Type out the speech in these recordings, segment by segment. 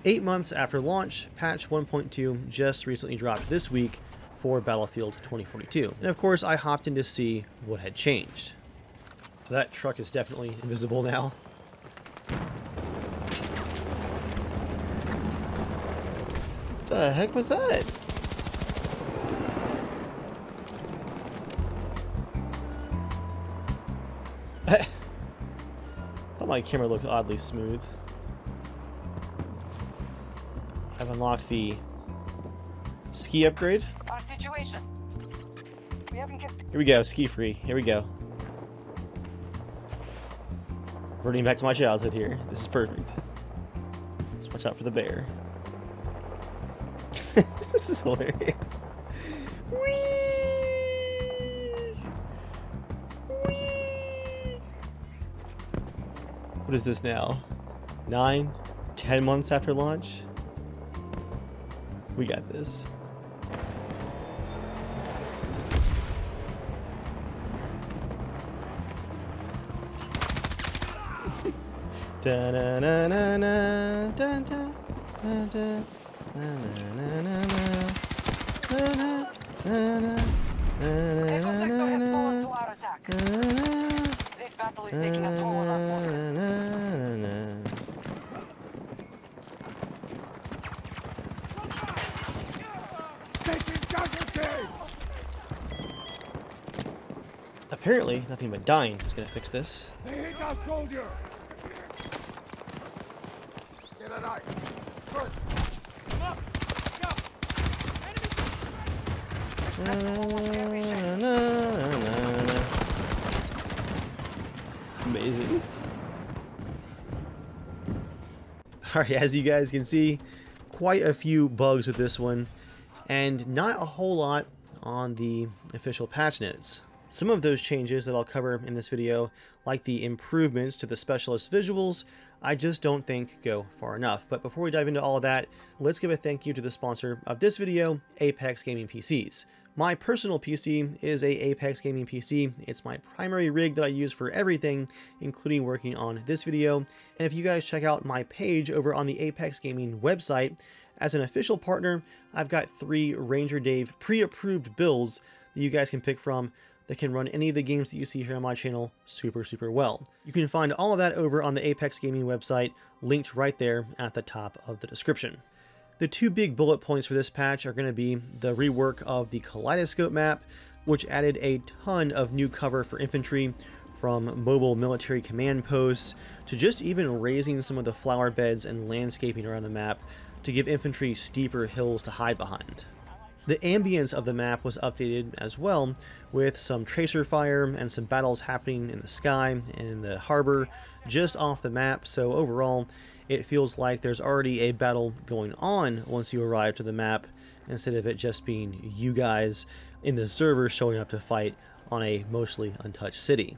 8 months after launch, patch 1.2 just recently dropped this week for Battlefield 2042. And of course, I hopped in to see what had changed. That truck is definitely invisible now. What the heck was that? I thought my camera looked oddly smooth. I've unlocked the ski upgrade. Our situation. Here we go, ski free. Here we go. Reverting back to my childhood here. This is perfect. Let's watch out for the bear. This is hilarious. Whee! Whee! What is this now? 9, 10 months after launch? We got this. Da na na na na da da da da na na na na Echo sector has fallen to our attack. This battle is taking a toll on our forces. Apparently, nothing but dying is going to fix this. They hit our soldier! Still alive! First! Up! Go! Amazing. Alright, as you guys can see, quite a few bugs with this one, and not a whole lot on the official patch notes. Some of those changes that I'll cover in this video, like the improvements to the specialist visuals, I just don't think go far enough. But before we dive into all of that, let's give a thank you to the sponsor of this video, Apex Gaming PCs. My personal PC is a Apex Gaming PC. It's my primary rig that I use for everything, including working on this video. And if you guys check out my page over on the Apex Gaming website, as an official partner, I've got 3 RangerDave pre-approved builds that you guys can pick from that can run any of the games that you see here on my channel super well. You can find all of that over on the Apex Gaming website, linked right there at the top of the description. The 2 big bullet points for this patch are going to be the rework of the kaleidoscope map, which added a ton of new cover for infantry, from mobile military command posts to just even raising some of the flower beds and landscaping around the map to give infantry steeper hills to hide behind. The ambience of the map was updated as well, with some tracer fire and some battles happening in the sky and in the harbor just off the map, so overall it feels like there's already a battle going on once you arrive to the map, instead of it just being you guys in the server showing up to fight on a mostly untouched city.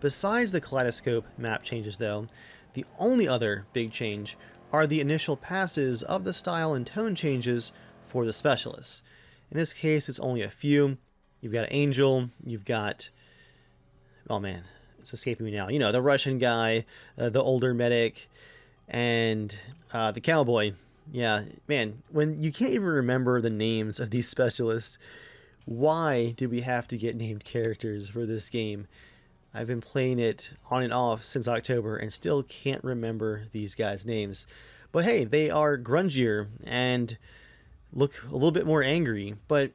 Besides the kaleidoscope map changes though, the only other big change are the initial passes of the style and tone changes for the specialists. In this case, it's only a few. You've got Angel, you've got, oh man, it's escaping me now. You know, the Russian guy, the older medic, and the cowboy. Yeah, man, when you can't even remember the names of these specialists, why do we have to get named characters for this game? I've been playing it on and off since October and still can't remember these guys' names. But hey, they are grungier and look a little bit more angry, but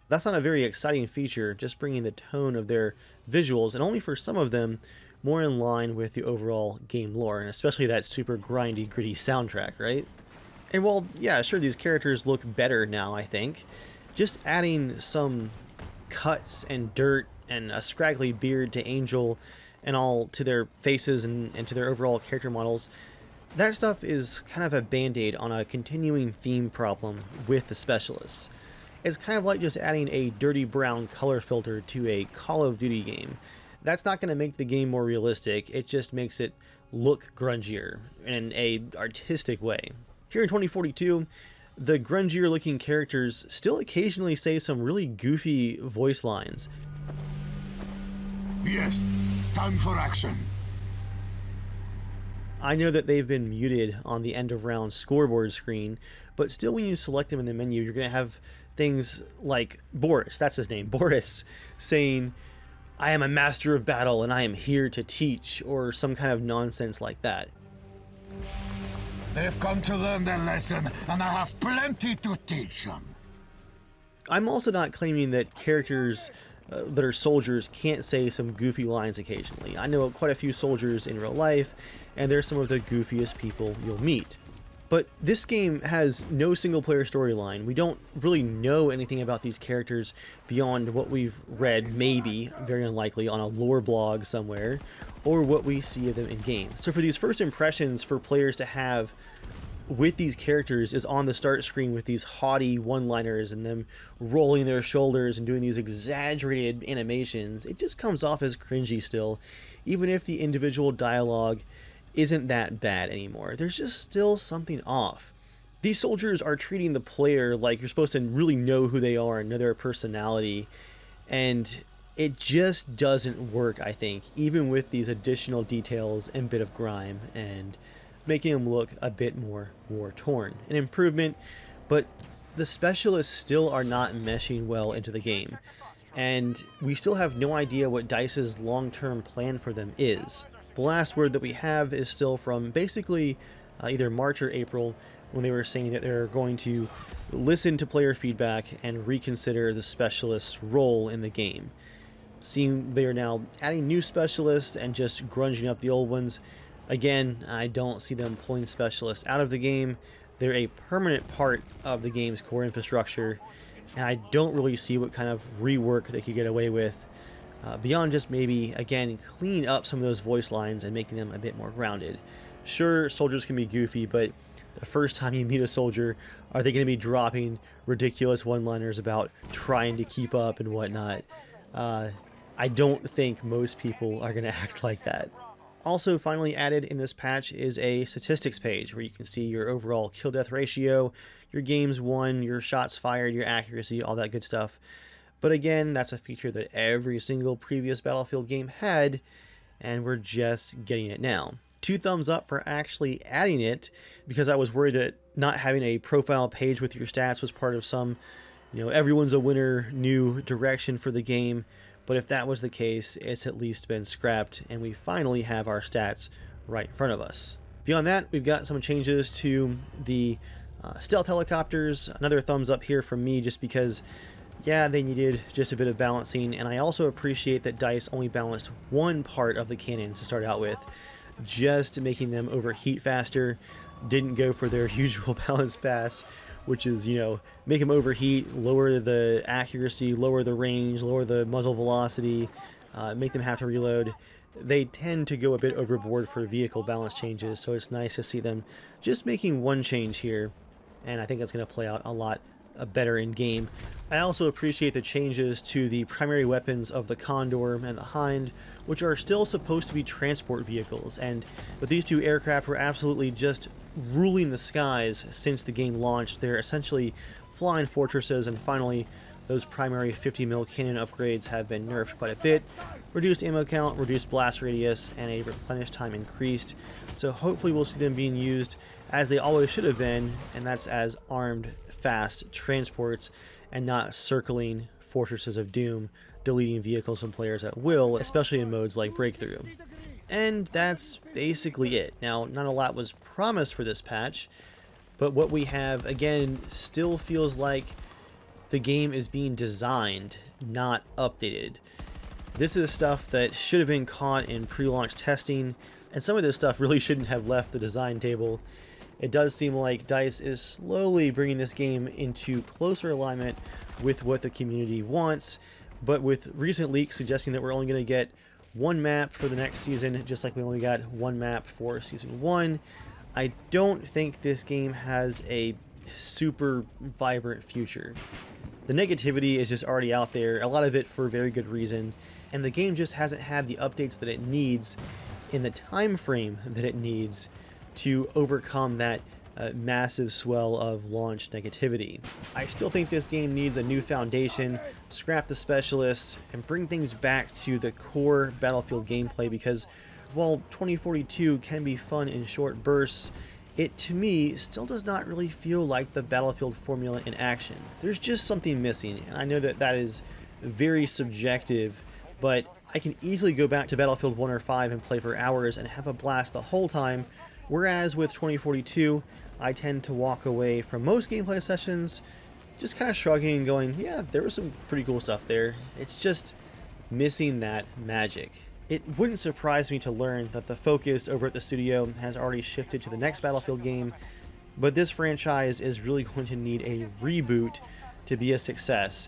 that's not a very exciting feature, just bringing the tone of their visuals, and only for some of them, more in line with the overall game lore, and especially that super grindy, gritty soundtrack, right? And while, yeah, sure, these characters look better now, I think, just adding some cuts and dirt and a scraggly beard to Angel and all to their faces and to their overall character models, that stuff is kind of a band-aid on a continuing theme problem with the specialists. It's kind of like just adding a dirty brown color filter to a Call of Duty game. That's not going to make the game more realistic, it just makes it look grungier in an artistic way. Here in 2042, the grungier looking characters still occasionally say some really goofy voice lines. Yes, time for action. I know that they've been muted on the end of round scoreboard screen, but still when you select them in the menu, you're going to have things like Boris, that's his name, Boris, saying, "I am a master of battle and I am here to teach," or some kind of nonsense like that. They've come to learn their lesson, and I have plenty to teach them. I'm also not claiming that characters that are soldiers can't say some goofy lines occasionally. I know quite a few soldiers in real life, and they're some of the goofiest people you'll meet. But this game has no single player storyline. We don't really know anything about these characters beyond what we've read, maybe, very unlikely, on a lore blog somewhere, or what we see of them in game. So for these first impressions for players to have with these characters is on the start screen with these haughty one-liners and them rolling their shoulders and doing these exaggerated animations. It just comes off as cringy still, even if the individual dialogue isn't that bad anymore. There's just still something off. These soldiers are treating the player like you're supposed to really know who they are and know their personality, and it just doesn't work, I think, even with these additional details and bit of grime and making them look a bit more war-torn. An improvement, but the specialists still are not meshing well into the game, and we still have no idea what DICE's long-term plan for them is. The last word that we have is still from basically either March or April, when they were saying that they're going to listen to player feedback and reconsider the specialist's role in the game. Seeing they are now adding new specialists and just grunging up the old ones, again, I don't see them pulling specialists out of the game. They're a permanent part of the game's core infrastructure, and I don't really see what kind of rework they could get away with beyond just maybe, again, clean up some of those voice lines and making them a bit more grounded. Sure, soldiers can be goofy, but the first time you meet a soldier, are they going to be dropping ridiculous one-liners about trying to keep up and whatnot? I don't think most people are going to act like that. Also finally added in this patch is a statistics page where you can see your overall kill-death ratio, your games won, your shots fired, your accuracy, all that good stuff. But again, that's a feature that every single previous Battlefield game had, and we're just getting it now. 2 thumbs up for actually adding it, because I was worried that not having a profile page with your stats was part of some, everyone's a winner new direction for the game. But if that was the case, it's at least been scrapped, and we finally have our stats right in front of us. Beyond that, we've got some changes to the stealth helicopters. Another thumbs up here from me, just because, yeah, they needed just a bit of balancing, and I also appreciate that DICE only balanced one part of the cannons to start out with, just making them overheat faster. Didn't go for their usual balance pass, which is, make them overheat, lower the accuracy, lower the range, lower the muzzle velocity, make them have to reload. They tend to go a bit overboard for vehicle balance changes, so it's nice to see them just making one change here, and I think that's going to play out a lot better in game. I also appreciate the changes to the primary weapons of the Condor and the Hind, which are still supposed to be transport vehicles, and with these 2 aircraft were absolutely just ruling the skies since the game launched. They're essentially flying fortresses, and finally those primary 50mm cannon upgrades have been nerfed quite a bit. Reduced ammo count, reduced blast radius, and a replenish time increased. So hopefully we'll see them being used as they always should have been, and that's as armed, fast transports and not circling fortresses of doom, deleting vehicles from players at will, especially in modes like Breakthrough. And that's basically it. Now, not a lot was promised for this patch, but what we have, again, still feels like the game is being designed, not updated. This is stuff that should have been caught in pre-launch testing, and some of this stuff really shouldn't have left the design table. It does seem like DICE is slowly bringing this game into closer alignment with what the community wants, but with recent leaks suggesting that we're only going to get one map for the next season, just like we only got one map for Season 1, I don't think this game has a super vibrant future. The negativity is just already out there, a lot of it for very good reason, and the game just hasn't had the updates that it needs in the time frame that it needs to overcome that massive swell of launch negativity. I still think this game needs a new foundation, scrap the specialists, and bring things back to the core Battlefield gameplay, because while 2042 can be fun in short bursts, it to me still does not really feel like the Battlefield formula in action. There's just something missing, and I know that that is very subjective, but I can easily go back to Battlefield 1 or 5 and play for hours and have a blast the whole time, whereas with 2042, I tend to walk away from most gameplay sessions just kind of shrugging and going, yeah, there was some pretty cool stuff there. It's just missing that magic. It wouldn't surprise me to learn that the focus over at the studio has already shifted to the next Battlefield game, but this franchise is really going to need a reboot to be a success.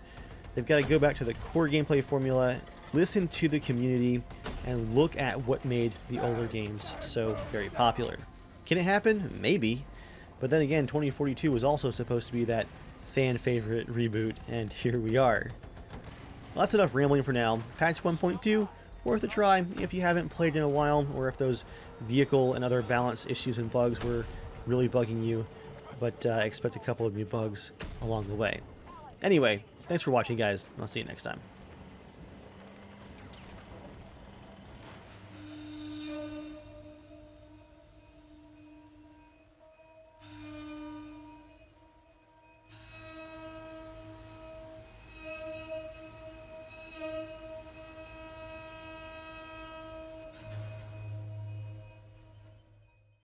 They've got to go back to the core gameplay formula, listen to the community, and look at what made the older games so very popular. Can it happen? Maybe. But then again, 2042 was also supposed to be that fan favorite reboot, and here we are. Well, that's enough rambling for now. Patch 1.2, worth a try if you haven't played in a while, or if those vehicle and other balance issues and bugs were really bugging you, but expect a couple of new bugs along the way. Anyway, thanks for watching, guys. I'll see you next time.